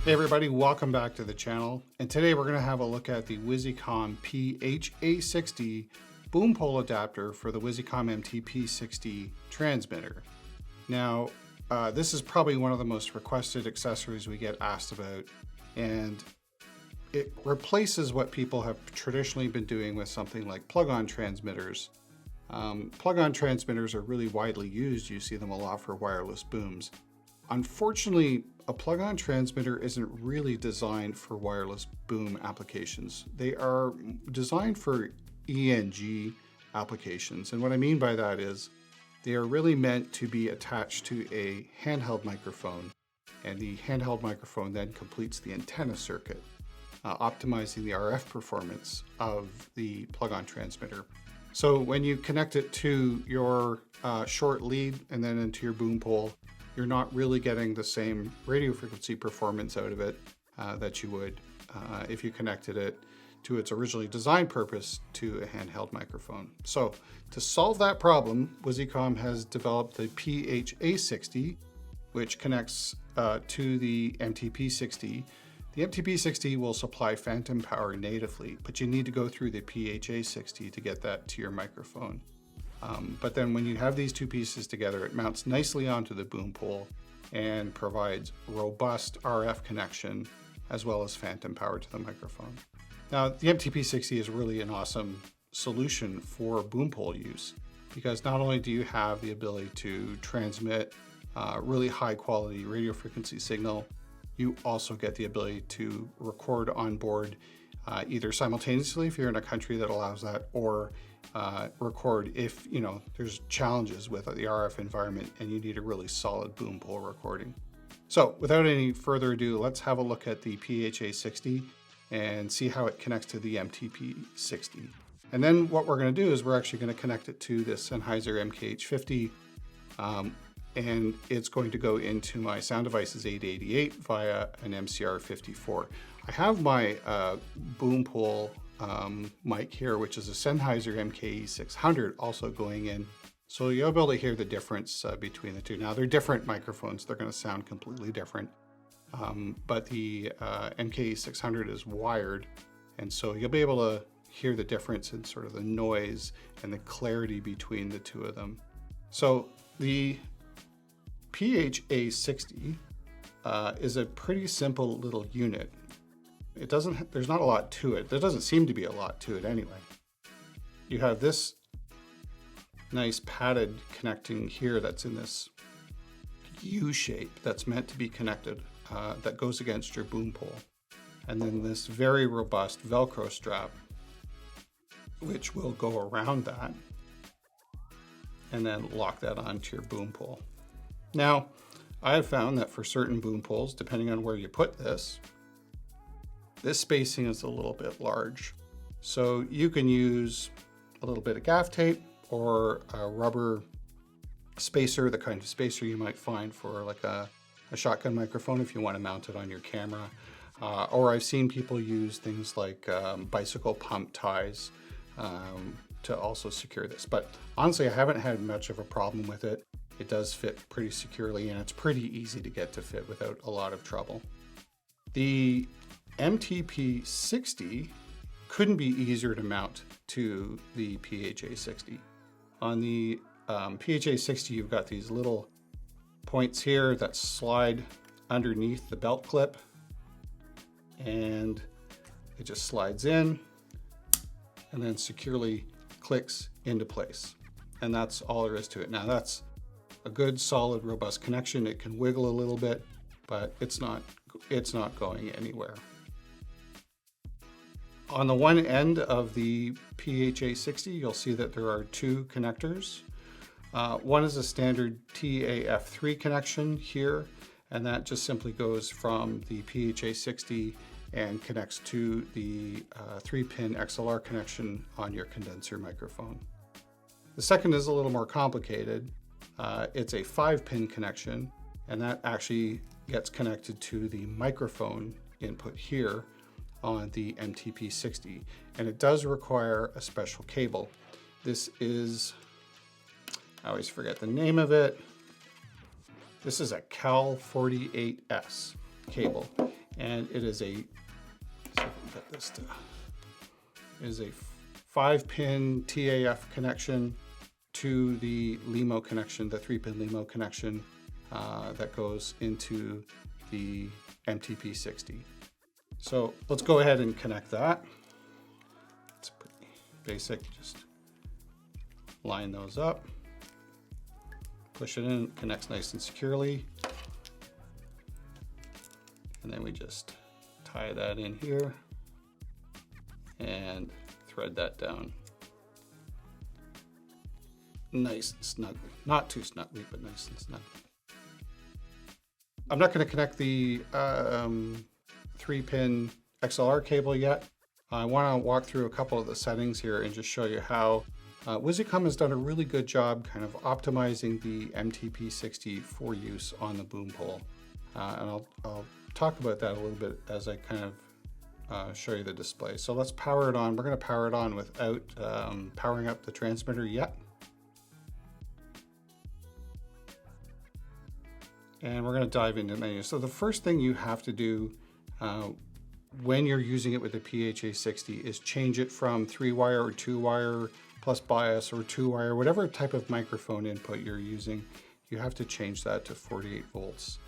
Hey everybody, welcome back to the channel. And today we're going to have a look at the Wisycom PHA-60 boom pole adapter for the Wisycom MTP-60 transmitter. Now, this is probably one of the most requested accessories we get asked about, and it replaces what people have traditionally been doing with something like plug-on transmitters. Plug-on transmitters are really widely used. You see them a lot for wireless booms. Unfortunately, a plug-on transmitter isn't really designed for wireless boom applications. They are designed for ENG applications. And what I mean by that is they are really meant to be attached to a handheld microphone. And the handheld microphone then completes the antenna circuit, optimizing the RF performance of the plug-on transmitter. So when you connect it to your short lead and then into your boom pole, you're not really getting the same radio frequency performance out of it that you would if you connected it to its originally designed purpose to a handheld microphone. So to solve that problem, Wisycom has developed the PHA-60, which connects to the MTP-60. The MTP-60 will supply phantom power natively, but you need to go through the PHA-60 to get that to your microphone. But then when you have these two pieces together, it mounts nicely onto the boom pole and provides robust RF connection as well as phantom power to the microphone. Now, the MTP-60 is really an awesome solution for boom pole use because not only do you have the ability to transmit really high quality radio frequency signal, you also get the ability to record on board either simultaneously if you're in a country that allows that, or record if there's challenges with the RF environment and you need a really solid boom pole recording. So without any further ado, let's have a look at the PHA-60 and see how it connects to the MTP-60. And then what we're going to do is we're actually going to connect it to this Sennheiser MKH50, and it's going to go into my Sound Devices 888 via an MCR54. I have my boom pole mic here, which is a Sennheiser MKE600 also going in. So you'll be able to hear the difference between the two. Now they're different microphones. They're going to sound completely different. But the MKE600 is wired. And so you'll be able to hear the difference in sort of the noise and the clarity between the two of them. So the PHA-60 is a pretty simple little unit. There's not a lot to it. There doesn't seem to be a lot to it anyway. You have this nice padded connecting here that's in this U shape that's meant to be connected, that goes against your boom pole. And then this very robust Velcro strap, which will go around that and then lock that onto your boom pole. Now, I have found that for certain boom poles, depending on where you put this spacing is a little bit large. So you can use a little bit of gaff tape or a rubber spacer, the kind of spacer you might find for like a shotgun microphone if you want to mount it on your camera. Or I've seen people use things like bicycle pump ties to also secure this. But honestly, I haven't had much of a problem with it. It does fit pretty securely and it's pretty easy to get to fit without a lot of trouble. The MTP-60 couldn't be easier to mount to the PHA-60. On the PHA-60, you've got these little points here that slide underneath the belt clip, and it just slides in and then securely clicks into place. And that's all there is to it. Now that's a good, solid, robust connection. It can wiggle a little bit, but it's not going anywhere. On the one end of the PHA-60, you'll see that there are two connectors. One is a standard TAF3 connection here, and that just simply goes from the PHA-60 and connects to the 3-pin XLR connection on your condenser microphone. The second is a little more complicated. It's a 5-pin connection, and that actually gets connected to the microphone input here on the MTP-60, and it does require a special cable. This is, I always forget the name of it. This is a Cal 48S cable, And it is a, get this to, is a 5-pin TAF connection to the LEMO connection, the 3-pin LEMO connection that goes into the MTP-60. So let's go ahead and connect that. It's pretty basic, just line those up, push it in, connects nice and securely. And then we just tie that in here and thread that down. Nice and snug. Not too snugly, but nice and snug. I'm not going to connect the 3-pin XLR cable yet. I want to walk through a couple of the settings here and just show you how Wisycom has done a really good job kind of optimizing the MTP-60 for use on the boom pole. And I'll talk about that a little bit as I kind of show you the display. So let's power it on. We're going to power it on without powering up the transmitter yet. And we're going to dive into the menu. So the first thing you have to do when you're using it with the PHA-60 is change it from 3-wire or 2-wire plus bias or 2-wire, whatever type of microphone input you're using. You have to change that to 48 volts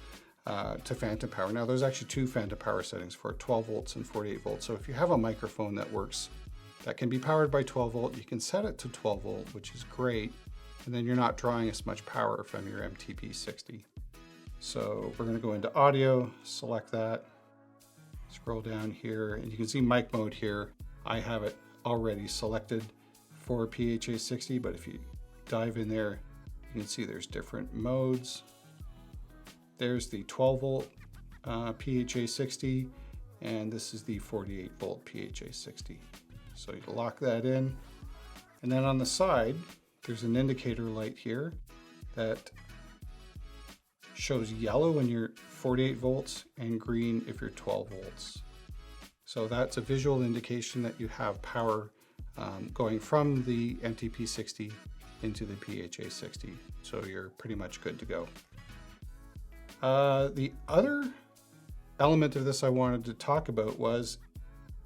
to phantom power. Now there's actually 2 phantom power settings for it, 12 volts and 48 volts. So if you have a microphone that works, that can be powered by 12 volt, you can set it to 12 volt, which is great. And then you're not drawing as much power from your MTP-60. So we're going to go into audio, select that, scroll down here, and you can see mic mode here. I have it already selected for PHA-60, but if you dive in there, you can see there's different modes. There's the 12 volt PHA-60, and this is the 48 volt PHA-60. So you lock that in, and then on the side, there's an indicator light here that shows yellow when you're 48 volts and green if you're 12 volts. So that's a visual indication that you have power going from the MTP-60 into the PHA-60. So you're pretty much good to go. The other element of this I wanted to talk about was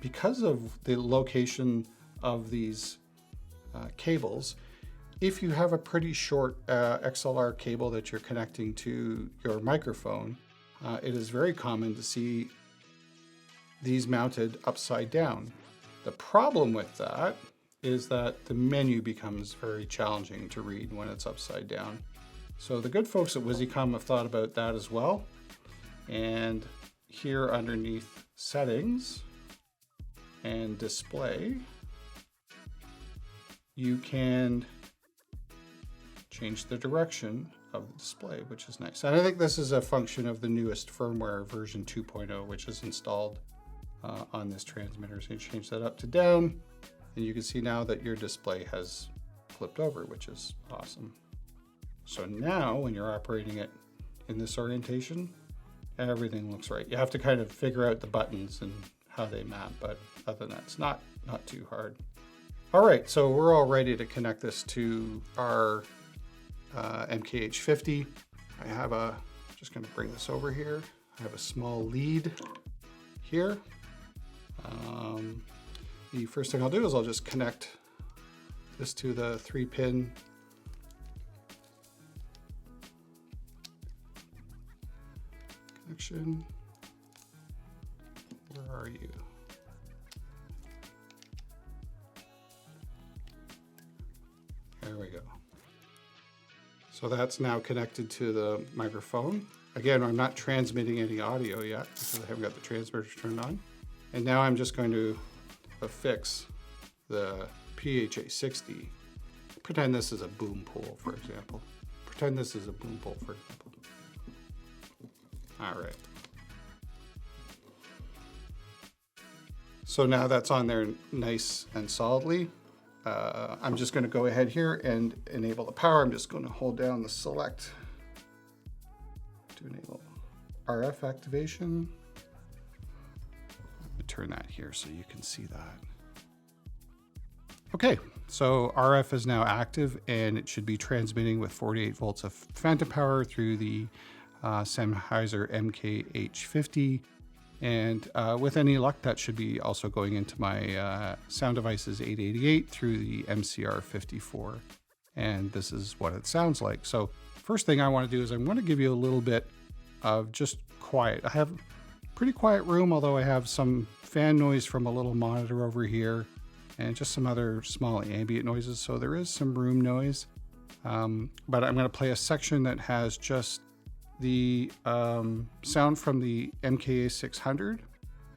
because of the location of these cables, if you have a pretty short XLR cable that you're connecting to your microphone, it is very common to see these mounted upside down. The problem with that is that the menu becomes very challenging to read when it's upside down. So the good folks at Wisycom have thought about that as well. And here underneath settings and display, you can change the direction of the display, which is nice. And I think this is a function of the newest firmware version 2.0, which is installed on this transmitter. So you change that up to down, and you can see now that your display has flipped over, which is awesome. So now when you're operating it in this orientation, everything looks right. You have to kind of figure out the buttons and how they map, but other than that, it's not too hard. All right, so we're all ready to connect this to our MKH50. Just gonna bring this over here. I have a small lead here. The first thing I'll do is I'll just connect this to the 3-pin connection. Where are you? There we go. So that's now connected to the microphone. Again, I'm not transmitting any audio yet because I haven't got the transmitters turned on. And now I'm just going to affix the PHA-60. Pretend this is a boom pole, for example. Pretend this is a boom pole, for example. All right. So now that's on there nice and solidly. I'm just going to go ahead here and enable the power. I'm just going to hold down the select to enable RF activation. Let me turn that here so you can see that. Okay, so RF is now active and it should be transmitting with 48 volts of phantom power through the Sennheiser MKH-50. And with any luck, that should be also going into my Sound Devices 888 through the MCR54. And this is what it sounds like. So first thing I want to do is I want to give you a little bit of just quiet. I have a pretty quiet room, although I have some fan noise from a little monitor over here and just some other small ambient noises. So there is some room noise. But I'm going to play a section that has just the sound from the MKA-60,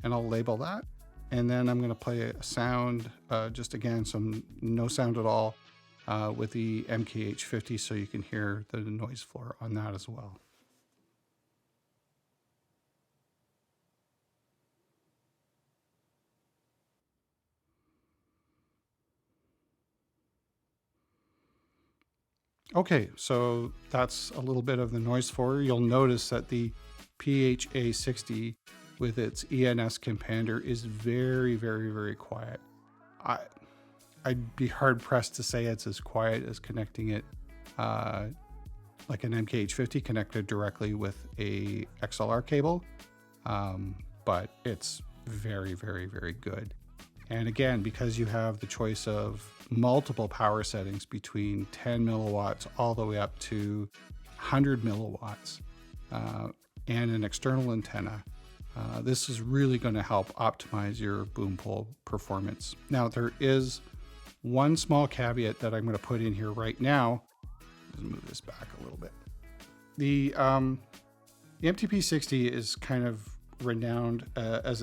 and I'll label that. And then I'm going to play a sound, just again, no sound at all, with the MKH-50, so you can hear the noise floor on that as well. Okay, so that's a little bit of the noise floor. You'll notice that the PHA-60 with its ENS compander is very, very, very quiet. I'd be hard pressed to say it's as quiet as connecting it like an MKH-50 connected directly with a XLR cable, but it's very, very, very good. And again, because you have the choice of multiple power settings between 10 milliwatts all the way up to 100 milliwatts and an external antenna, this is really going to help optimize your boom pole performance. Now, there is one small caveat that I'm going to put in here right now. Let's move this back a little bit. The MTP-60 is kind of renowned as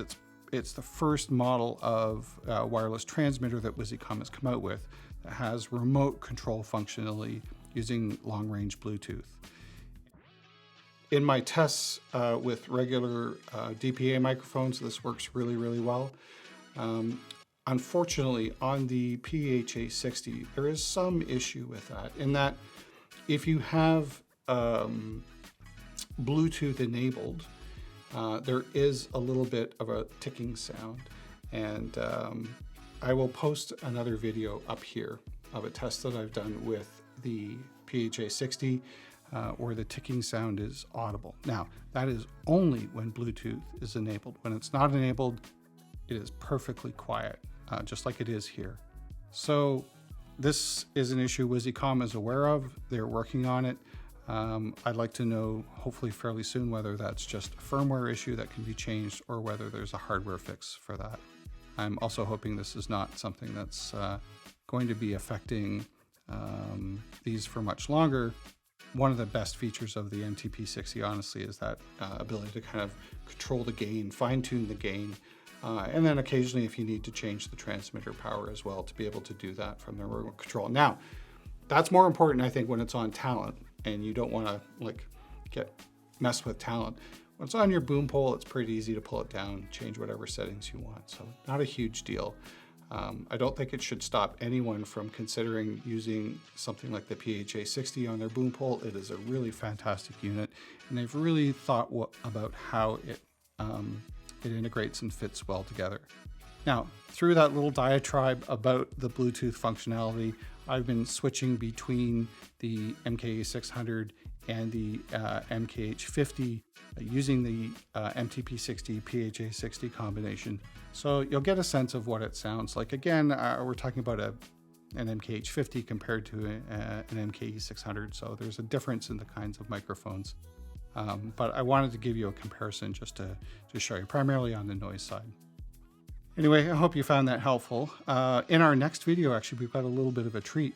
it's the first model of wireless transmitter that Wisycom has come out with that has remote control functionality using long-range Bluetooth. In my tests with regular DPA microphones, this works really, really well. Unfortunately, on the PHA-60, there is some issue with that, in that if you have Bluetooth enabled, there is a little bit of a ticking sound, and I will post another video up here of a test that I've done with the PHA-60 where the ticking sound is audible. Now, that is only when Bluetooth is enabled. When it's not enabled, it is perfectly quiet, just like it is here. So this is an issue Wisycom is aware of. They're working on it. I'd like to know, hopefully fairly soon, whether that's just a firmware issue that can be changed or whether there's a hardware fix for that. I'm also hoping this is not something that's going to be affecting these for much longer. One of the best features of the MTP-60, honestly, is that ability to kind of control the gain, fine-tune the gain, and then occasionally if you need to change the transmitter power as well, to be able to do that from the remote control. Now, that's more important, I think, when it's on talent and you don't want to like mess with talent. When it's on your boom pole, it's pretty easy to pull it down, change whatever settings you want. So not a huge deal. I don't think it should stop anyone from considering using something like the PHA-60 on their boom pole. It is a really fantastic unit, and they've really thought about how it integrates and fits well together. Now, through that little diatribe about the Bluetooth functionality, I've been switching between the MKA-60 and the MKH-50 using the MTP-60 PHA-60 combination. So you'll get a sense of what it sounds like. Again, we're talking about an MKH-50 compared to an MKE-600, so there's a difference in the kinds of microphones. But I wanted to give you a comparison just to show you, primarily on the noise side. Anyway, I hope you found that helpful. In our next video, actually, we've got a little bit of a treat.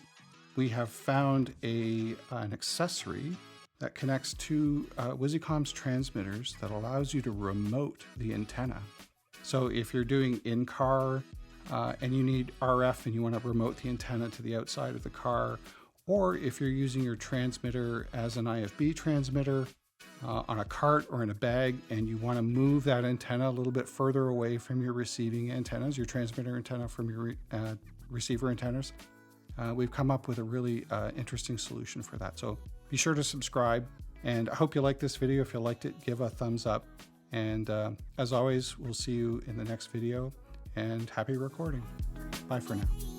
We have found an accessory that connects to Wisycom's transmitters that allows you to remote the antenna. So if you're doing in-car and you need RF and you want to remote the antenna to the outside of the car, or if you're using your transmitter as an IFB transmitter on a cart or in a bag and you want to move that antenna a little bit further away from your receiving antennas, your transmitter antenna from your receiver antennas, we've come up with a really interesting solution for that. So be sure to subscribe, and I hope you liked this video. If you liked it, give a thumbs up. And as always, we'll see you in the next video, and happy recording. Bye for now.